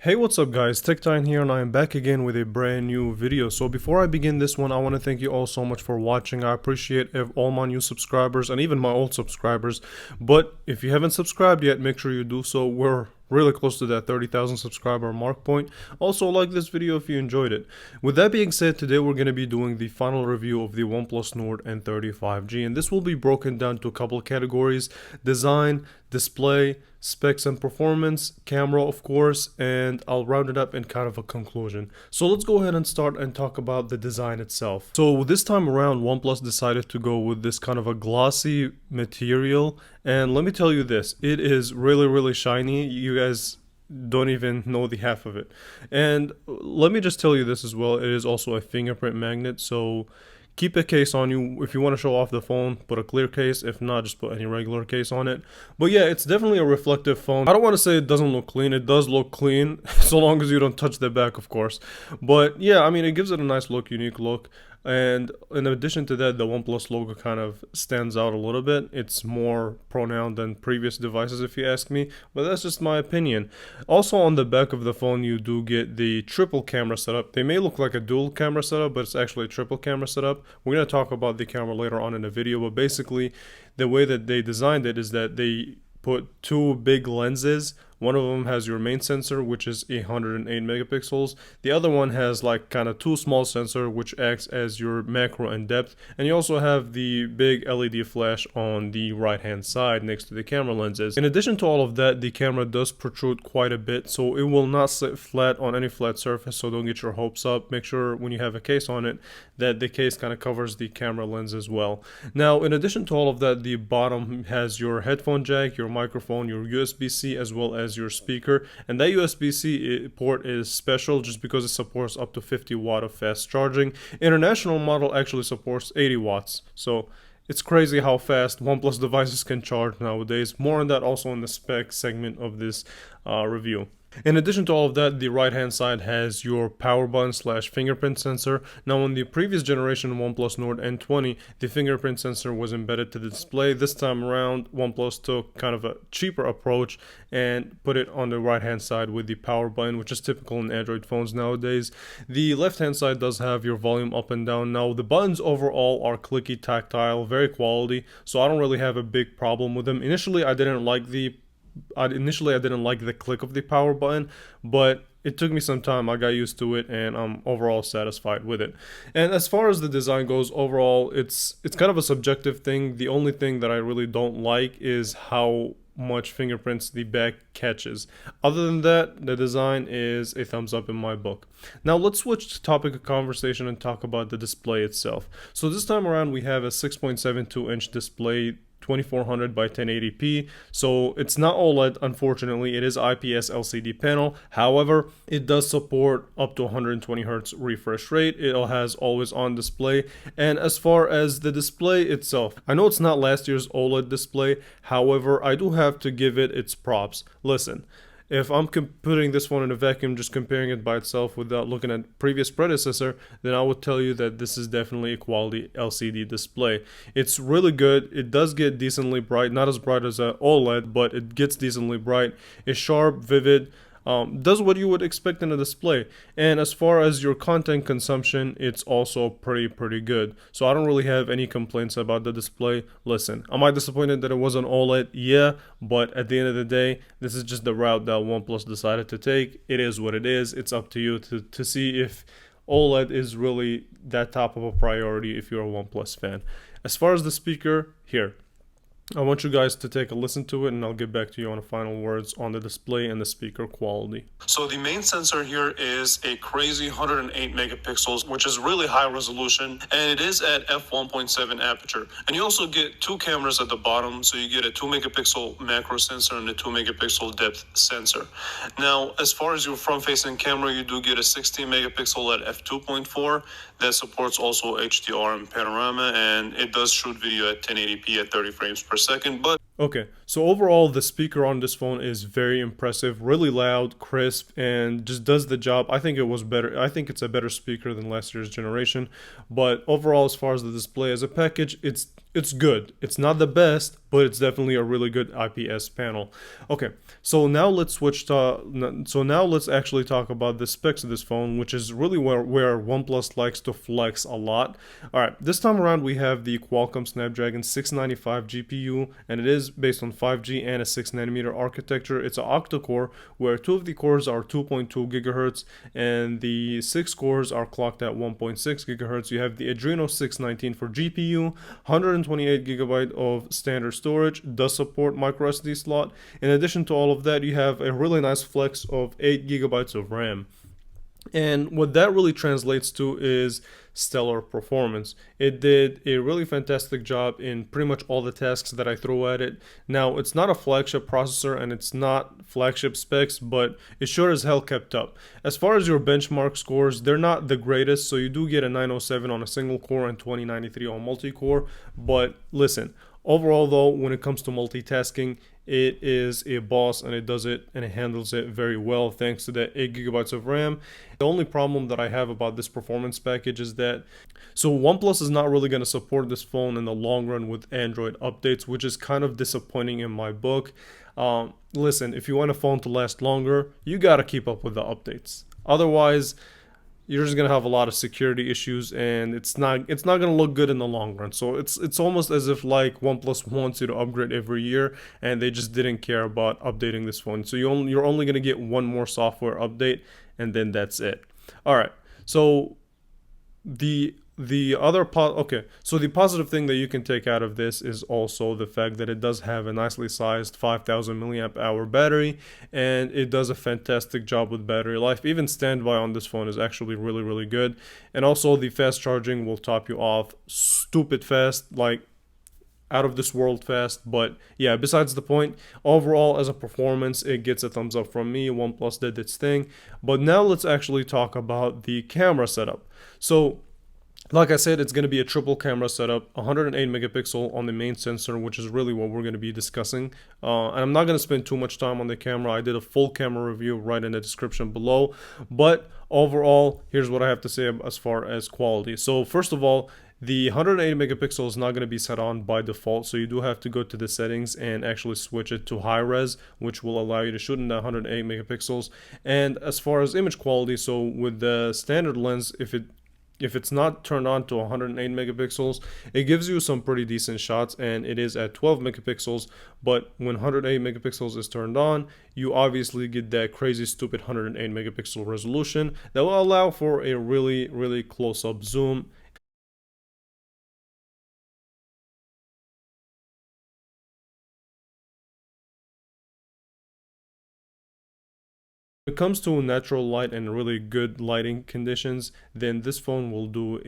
Hey, what's up guys, TechTime here and I am back again with a brand new video. So before I begin this one, I want to thank you all so much for watching. I appreciate all my new subscribers and even my old subscribers. But if you haven't subscribed yet, make sure you do so. We're really close to that 30,000 subscriber mark point. Also, like this video if you enjoyed it. With that being said, today we're going to be doing the final review of the OnePlus Nord N30 5G, and this will be broken down to a couple of categories: design, display, specs and performance, camera of course, and I'll round it up in kind of a conclusion. So let's go ahead and start and talk about the design itself. So this time around, OnePlus decided to go with this kind of a glossy material, and let me tell you this, it is really shiny. You guys don't even know the half of it. And let me just tell you this as well, it is also a fingerprint magnet, so keep a case on you. If you want to show off the phone, put a clear case. If not, just put any regular case on it. But yeah, it's definitely a reflective phone. I don't want to say it doesn't look clean. It does look clean, so long as you don't touch the back, of course. But yeah, I mean, it gives it a nice look, unique look. And in addition to that, the OnePlus logo kind of stands out a little bit. It's more pronounced than previous devices, if you ask me, but that's just my opinion. Also, on the back of the phone, you do get the triple camera setup. They may look like a dual camera setup, but it's actually a triple camera setup. We're going to talk about the camera later on in the video, but basically, the way that they designed it is that they put two big lenses. One of them has your main sensor, which is 108 megapixels. The other one has like kind of two small sensor, which acts as your macro and depth. And you also have the big LED flash on the right hand side next to the camera lenses. In addition to all of that, the camera does protrude quite a bit, so it will not sit flat on any flat surface, so don't get your hopes up. Make sure when you have a case on it that the case kind of covers the camera lens as well. Now, in addition to all of that, the bottom has your headphone jack, your microphone, your USB-C, as well as your speaker. And that USB-C port is special just because it supports up to 50 watt of fast charging. International model actually supports 80 watts. So it's crazy how fast OnePlus devices can charge nowadays. More on that also in the spec segment of this review. In addition to all of that, the right hand side has your power button / fingerprint sensor. Now, on the previous generation OnePlus Nord N30, the fingerprint sensor was embedded to the display. This time around, OnePlus took kind of a cheaper approach and put it on the right hand side with the power button, which is typical in Android phones nowadays. The left hand side does have your volume up and down. Now, the buttons overall are clicky, tactile, very quality, so I don't really have a big problem with them. Initially, I didn't like the click of the power button, but it took me some time. I got used to it and I'm overall satisfied with it. And as far as the design goes, overall it's kind of a subjective thing. The only thing that I really don't like is how much fingerprints the back catches. Other than that, the design is a thumbs up in my book. Now let's switch to topic of conversation and talk about the display itself. So this time around we have a 6.72 inch display, 2400 by 1080p, so it's not OLED, unfortunately. It is IPS LCD panel. However, it does support up to 120 Hz refresh rate. It has always on display. And as far as the display itself, I know it's not last year's OLED display, however, I do have to give it its props. Listen, if I'm putting this phone in a vacuum, just comparing it by itself without looking at previous predecessor, then I would tell you that this is definitely a quality LCD display. It's really good. It does get decently bright, not as bright as an OLED, but it gets decently bright. It's sharp, vivid, does what you would expect in a display. And as far as your content consumption, it's also pretty good. So I don't really have any complaints about the display. Listen, am I disappointed that it wasn't OLED? Yeah, but at the end of the day, this is just the route that OnePlus decided to take. It is what it is. It's up to you to see if OLED is really that top of a priority if you're a OnePlus fan. As far as the speaker, here, I want you guys to take a listen to it and I'll get back to you on the final words on the display and the speaker quality. So the main sensor here is a crazy 108 megapixels, which is really high resolution, and it is at f1.7 aperture. And you also get two cameras at the bottom, so you get a 2 megapixel macro sensor and a 2 megapixel depth sensor. Now, as far as your front-facing camera, you do get a 16 megapixel at f2.4 that supports also HDR and panorama, and it does shoot video at 1080p at 30 frames per second. But okay, so overall the speaker on this phone is very impressive, really loud, crisp, and just does the job. I think it's a better speaker than last year's generation. But overall, as far as the display as a package, it's it's good. It's not the best, but it's definitely a really good IPS panel. Okay, so now let's switch to so now let's actually talk about the specs of this phone, which is really where OnePlus likes to flex a lot. All right, this time around we have the Qualcomm Snapdragon 695 GPU, and it is based on 5G and a 6 nanometer architecture. It's an octa-core where two of the cores are 2.2 gigahertz and the six cores are clocked at 1.6 gigahertz. You have the Adreno 619 for GPU, 128 gigabyte of standard storage, does support micro SD slot. In addition to all of that, you have a really nice flex of 8 gigabytes of RAM. And what that really translates to is stellar performance. It did a really fantastic job in pretty much all the tasks that I throw at it. Now, it's not a flagship processor and it's not flagship specs, but it sure as hell kept up. As far as your benchmark scores, they're not the greatest, so you do get a 907 on a single core and 2093 on multi-core. But listen, overall though, when it comes to multitasking, it is a boss and it does it and it handles it very well thanks to that 8 gigabytes of RAM. The only problem that I have about this performance package is that OnePlus is not really going to support this phone in the long run with Android updates, which is kind of disappointing in my book. Listen, if you want a phone to last longer, you got to keep up with the updates. Otherwise, you're just gonna have a lot of security issues, and it's not gonna look good in the long run. So it's almost as if like OnePlus wants you to upgrade every year, and they just didn't care about updating this phone. So you're only gonna get one more software update, and then that's it. All right. So the other so the positive thing that you can take out of this is also the fact that it does have a nicely sized 5000 milliamp hour battery, and it does a fantastic job with battery life. Even standby on this phone is actually really good, and also the fast charging will top you off stupid fast, like out of this world fast. But yeah, besides the point, overall as a performance, it gets a thumbs up from me. OnePlus did its thing. But now let's actually talk about the camera setup. So like I said, it's going to be a triple camera setup, 108 megapixel on the main sensor, which is really what we're going to be discussing. And I'm not going to spend too much time on the camera. I did a full camera review right in the description below. But overall, here's what I have to say as far as quality. So first of all, the 108 megapixel is not going to be set on by default, so you do have to go to the settings and actually switch it to high res, which will allow you to shoot in the 108 megapixels. And as far as image quality, so with the standard lens, if it's not turned on to 108 megapixels, it gives you some pretty decent shots, and it is at 12 megapixels. But when 108 megapixels is turned on, you obviously get that crazy stupid 108 megapixel resolution that will allow for a really close-up zoom. When it comes to natural light and really good lighting conditions, then this phone will do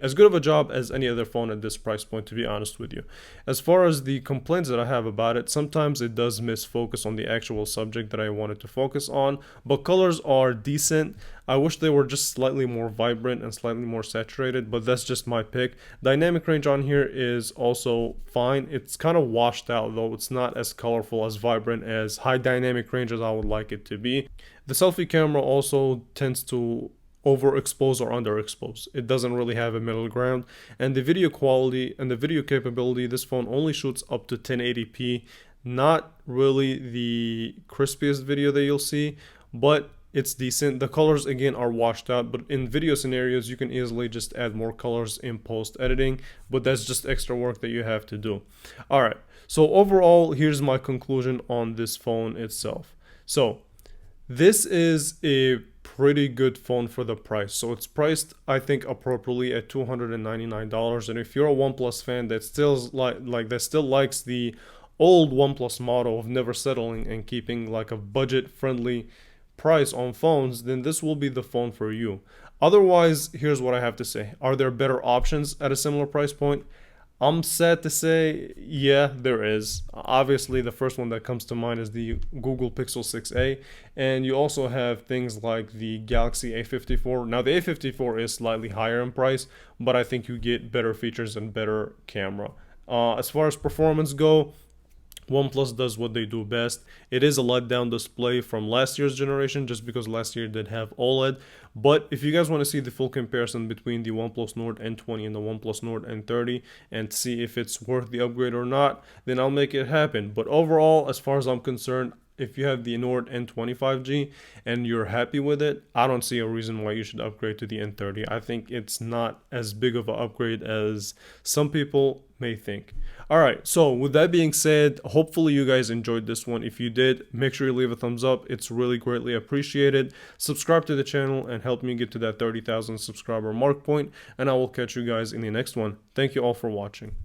as good of a job as any other phone at this price point, to be honest with you. As far as the complaints that I have about it, sometimes it does miss focus on the actual subject that I wanted to focus on, but colors are decent. I wish they were just slightly more vibrant and slightly more saturated, but that's just my pick. Dynamic range on here is also fine. It's kind of washed out though. It's not as colorful, as vibrant, as high dynamic range as I would like it to be. The selfie camera also tends to overexpose or underexpose. It doesn't really have a middle ground. And the video quality and the video capability, this phone only shoots up to 1080p. Not really the crispiest video that you'll see, but it's decent. The colors again are washed out, but in video scenarios you can easily just add more colors in post editing, but that's just extra work that you have to do. All right, so overall, here's my conclusion on this phone itself. So this is a pretty good phone for the price. So it's priced, I think, appropriately at $299. And if you're a OnePlus fan that still likes the old OnePlus motto of never settling and keeping like a budget-friendly price on phones, then this will be the phone for you. Otherwise, here's what I have to say. Are there better options at a similar price point? I'm sad to say, yeah, there is. Obviously, the first one that comes to mind is the Google Pixel 6a, and you also have things like the Galaxy A54. Now, the A54 is slightly higher in price, but I think you get better features and better camera. As far as performance go, OnePlus does what they do best. It is a letdown display from last year's generation just because last year did have OLED. But if you guys want to see the full comparison between the OnePlus Nord N20 and the OnePlus Nord N30 and see if it's worth the upgrade or not, then I'll make it happen. But overall, as far as I'm concerned, if you have the Nord N20 5G and you're happy with it, I don't see a reason why you should upgrade to the N30. I think it's not as big of an upgrade as some people may think. Alright, so with that being said, hopefully you guys enjoyed this one. If you did, make sure you leave a thumbs up. It's really greatly appreciated. Subscribe to the channel and help me get to that 30,000 subscriber mark point, and I will catch you guys in the next one. Thank you all for watching.